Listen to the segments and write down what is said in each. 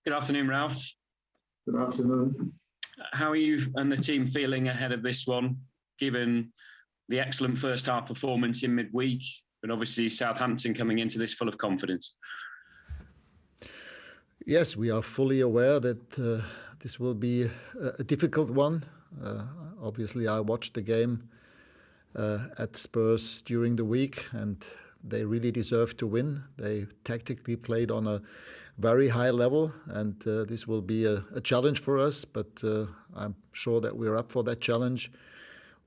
Good afternoon, Ralf. Good afternoon. How are you and the team feeling ahead of this one, given the excellent first half performance in midweek, but obviously Southampton coming into this full of confidence? Yes, we are fully aware that this will be a difficult one. Obviously, I watched the game at Spurs during the week, and they really deserve to win. They tactically played on a very high level, and this will be a challenge for us, but I'm sure that we're up for that challenge.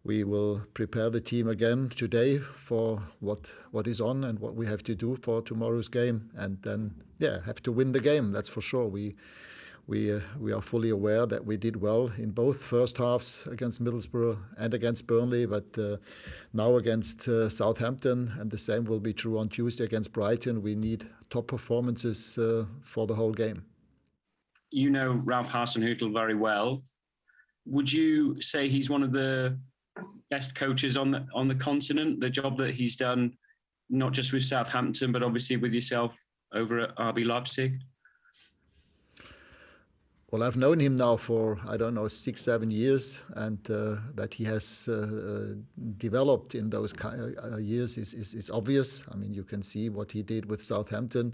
We will prepare the team again today for what is on and what we have to do for tomorrow's game, and then have to win the game. That's for sure. We are fully aware that we did well in both first halves against Middlesbrough and against Burnley, but now against Southampton, and the same will be true on Tuesday against Brighton. We need top performances for the whole game. You know Ralf Hasenhüttl very well. Would you say he's one of the best coaches on the continent? The job that he's done, not just with Southampton, but obviously with yourself over at RB Leipzig? Well, I've known him now for, 6-7 years, and that he has developed in those years is obvious. I mean, you can see what he did with Southampton.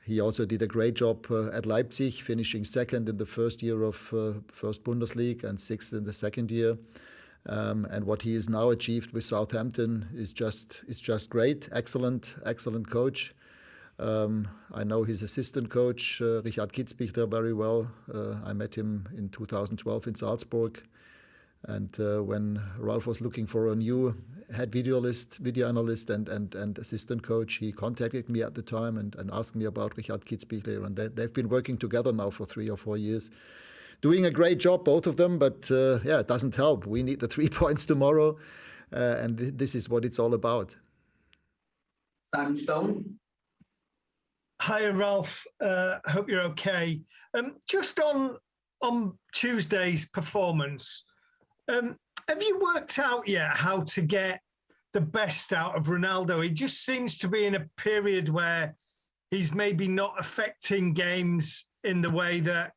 He also did a great job at Leipzig, finishing second in the first year of First Bundesliga and sixth in the second year. And what he has now achieved with Southampton is just great. Excellent coach. I know his assistant coach, Richard Kitzbichler, very well. I met him in 2012 in Salzburg. And when Ralf was looking for a new head video analyst and assistant coach, he contacted me at the time and asked me about Richard Kitzbichler. And they've been working together now for 3 or 4 years. Doing a great job, both of them, but it doesn't help. We need the 3 points tomorrow, and this is what it's all about. Simon Stone. Hi, Ralf. Hope you're okay. Just on Tuesday's performance, have you worked out yet how to get the best out of Ronaldo? He just seems to be in a period where he's maybe not affecting games in the way that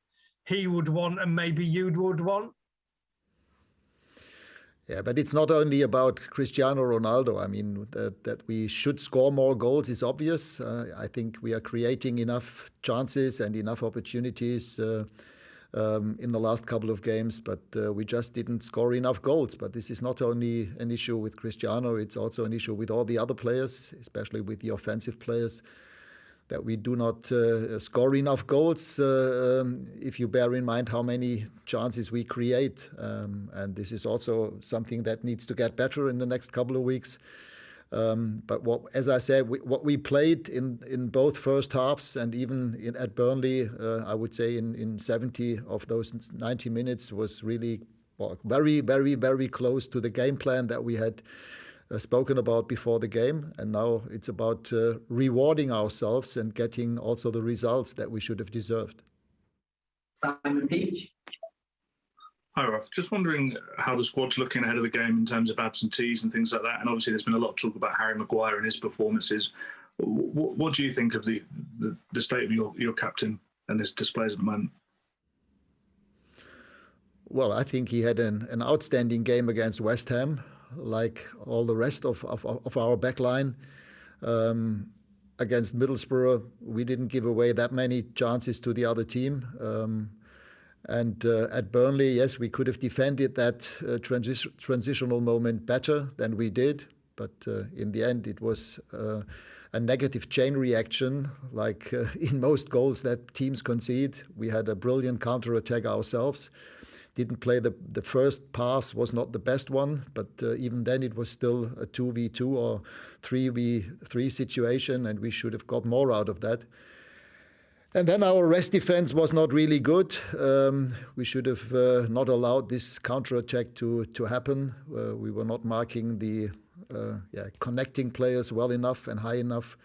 he would want and maybe you would want. Yeah, but it's not only about Cristiano Ronaldo. I mean, that we should score more goals is obvious. I think we are creating enough chances and enough opportunities in the last couple of games, but we just didn't score enough goals. But this is not only an issue with Cristiano, it's also an issue with all the other players, especially with the offensive players, that we do not score enough goals if you bear in mind how many chances we create. And this is also something that needs to get better in the next couple of weeks. But as I said, what we played in both first halves and even at Burnley, I would say in 70 of those 90 minutes was really very, very, very close to the game plan that we had spoken about before the game, and now it's about rewarding ourselves and getting also the results that we should have deserved. Simon Peach. Hi, Ralf. Just wondering how the squad's looking ahead of the game in terms of absentees and things like that. And obviously, there's been a lot of talk about Harry Maguire and his performances. What do you think of the state of your captain and his displays at the moment? Well, I think he had an outstanding game against West Ham, like all the rest of our backline. Against Middlesbrough, we didn't give away that many chances to the other team. And at Burnley, yes, we could have defended that transitional moment better than we did. But in the end, it was a negative chain reaction, like in most goals that teams concede. We had a brilliant counter-attack ourselves. Didn't play the first pass, was not the best one, but even then it was still a 2v2 or 3v3 situation, and we should have got more out of that. And then our rest defense was not really good. We should have not allowed this counter-attack to happen. We were not marking the connecting players well enough and high enough.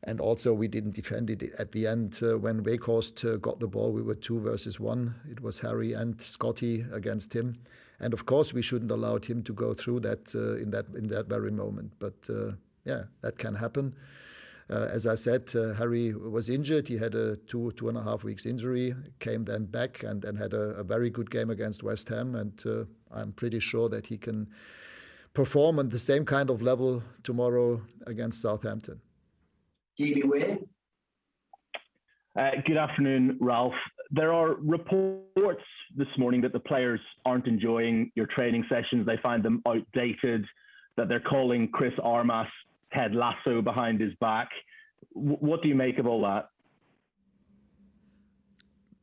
And also we didn't defend it at the end. When Weghorst got the ball, we were 2 versus 1. It was Harry and Scotty against him. And of course, we shouldn't allowed him to go through that in that very moment. But that can happen. As I said, Harry was injured. He had a 2.5 weeks injury, came then back and had a very good game against West Ham. And I'm pretty sure that he can perform on the same kind of level tomorrow against Southampton. Jamie Way. Good afternoon, Ralf. There are reports this morning that the players aren't enjoying your training sessions. They find them outdated, that they're calling Chris Armas Ted Lasso behind his back. What do you make of all that?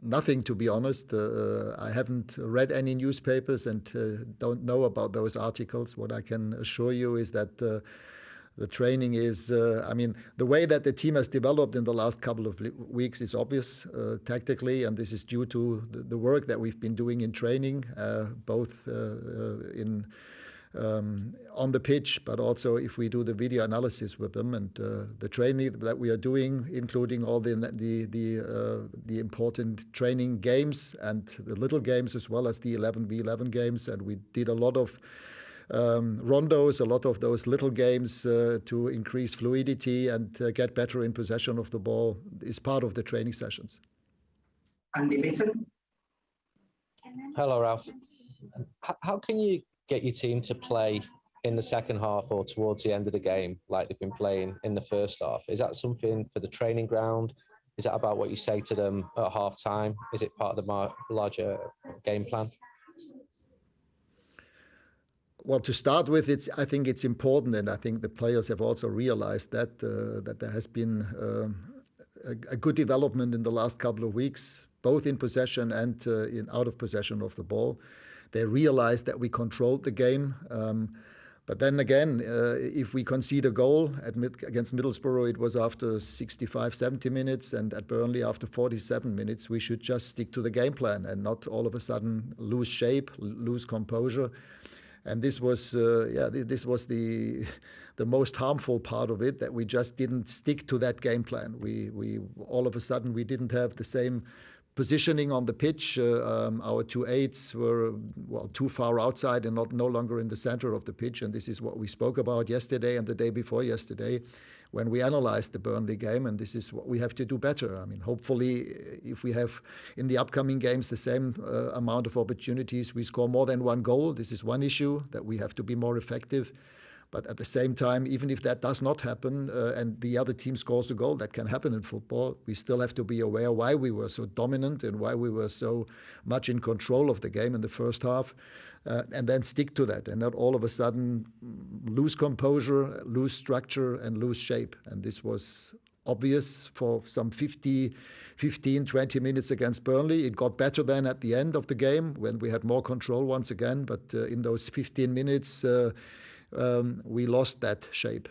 Nothing, to be honest. I haven't read any newspapers and don't know about those articles. What I can assure you is that the training is, the way that the team has developed in the last couple of weeks is obvious tactically, and this is due to the work that we've been doing in training, both on the pitch, but also if we do the video analysis with them, and the training that we are doing, including all the important training games and the little games as well as the 11v11 games, and we did a lot of rondos, a lot of those little games to increase fluidity and get better in possession of the ball is part of the training sessions. Andy Mitten. Hello, Ralf. How can you get your team to play in the second half or towards the end of the game like they've been playing in the first half? Is that something for the training ground? Is that about what you say to them at half time? Is it part of the larger game plan? Well, to start with, I think it's important, and I think the players have also realized that there has been a good development in the last couple of weeks, both in possession and in out of possession of the ball. They realized that we controlled the game. But then again, if we concede a goal against Middlesbrough, it was after 65, 70 minutes, and at Burnley after 47 minutes, we should just stick to the game plan and not all of a sudden lose shape, lose composure. And this was, the most harmful part of it, that we just didn't stick to that game plan. We all of a sudden we didn't have the same positioning on the pitch. Our 2/8s were too far outside and no longer in the center of the pitch. And this is what we spoke about yesterday and the day before yesterday when we analyzed the Burnley game. And this is what we have to do better. I mean, hopefully, if we have in the upcoming games the same amount of opportunities, we score more than one goal. This is one issue, that we have to be more effective. But at the same time, even if that does not happen and the other team scores a goal, that can happen in football, we still have to be aware why we were so dominant and why we were so much in control of the game in the first half, and then stick to that and not all of a sudden lose composure, lose structure and lose shape. And this was obvious for some 15, 20 minutes against Burnley. It got better then at the end of the game when we had more control once again. But in those 15 minutes, we lost that shape.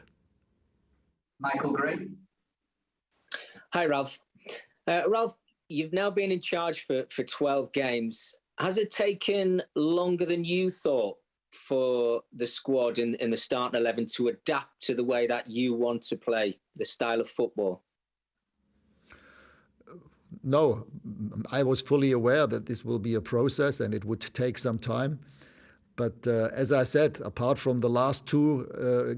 Michael Gray. Hi, Ralf. Ralf, you've now been in charge for 12 games. Has it taken longer than you thought for the squad in the starting 11 to adapt to the way that you want to play, the style of football? No, I was fully aware that this will be a process and it would take some time. But as I said, apart from the last two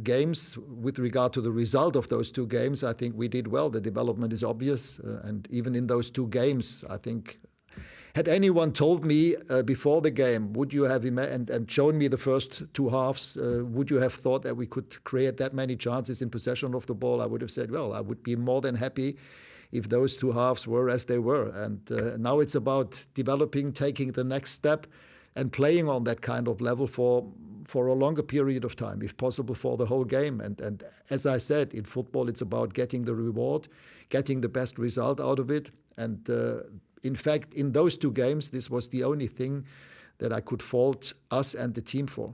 games, with regard to the result of those two games, I think we did well. The development is obvious. And even in those two games, I think, had anyone told me before the game, would you have and shown me the first two halves, would you have thought that we could create that many chances in possession of the ball? I would have said, well, I would be more than happy if those two halves were as they were. And now it's about developing, taking the next step, and playing on that kind of level for a longer period of time, if possible, for the whole game. And as I said, in football, it's about getting the reward, getting the best result out of it. And in fact, in those two games, this was the only thing that I could fault us and the team for.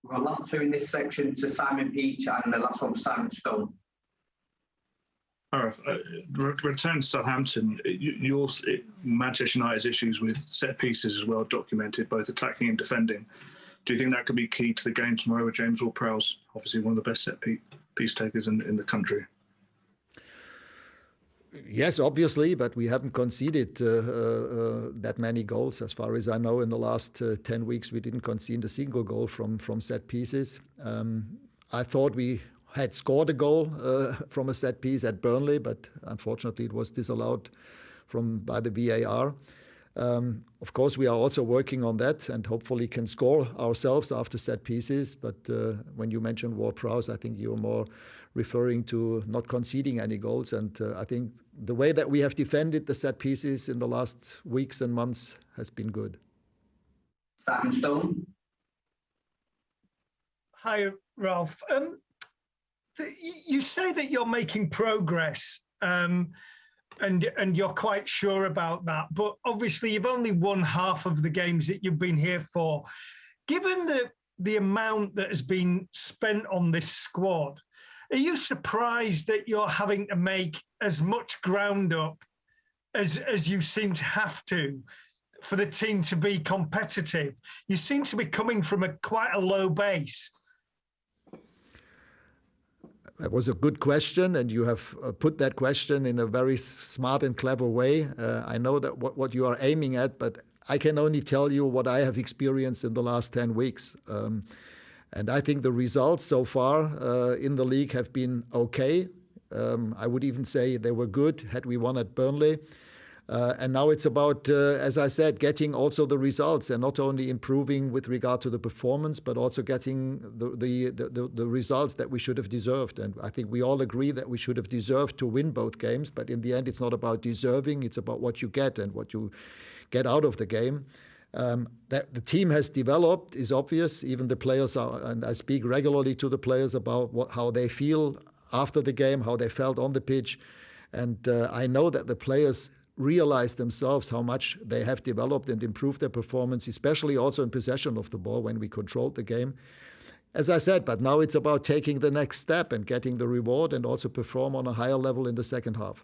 Well, last two in this section to Simon Peach and the last one for Simon Stone. All right. Return to Southampton. Manchester United's issues with set pieces as well documented, both attacking and defending. Do you think that could be key to the game tomorrow with James Ward-Prowse, obviously one of the best set piece takers in the country? Yes, obviously, but we haven't conceded that many goals. As far as I know, in the last 10 weeks, we didn't concede a single goal from set pieces. I thought we had scored a goal from a set piece at Burnley, but unfortunately it was disallowed by the VAR. Of course, we are also working on that and hopefully can score ourselves after set pieces. But when you mentioned Ward-Prowse, I think you're more referring to not conceding any goals. And I think the way that we have defended the set pieces in the last weeks and months has been good. Simon Stone. Hi, Ralf. You say that you're making progress, and you're quite sure about that. But obviously, you've only won half of the games that you've been here for. Given the amount that has been spent on this squad, are you surprised that you're having to make as much ground up as you seem to have to for the team to be competitive? You seem to be coming from quite a low base. That was a good question, and you have put that question in a very smart and clever way. I know that what you are aiming at, but I can only tell you what I have experienced in the last 10 weeks. And I think the results so far in the league have been okay. I would even say they were good had we won at Burnley. And now it's about, as I said, getting also the results and not only improving with regard to the performance, but also getting the results that we should have deserved. And I think we all agree that we should have deserved to win both games. But in the end, it's not about deserving. It's about what you get and what you get out of the game. That the team has developed is obvious. Even the players are, and I speak regularly to the players about how they feel after the game, how they felt on the pitch. And I know that the players realize themselves how much they have developed and improved their performance, especially also in possession of the ball when we controlled the game. As I said, but now it's about taking the next step and getting the reward and also perform on a higher level in the second half.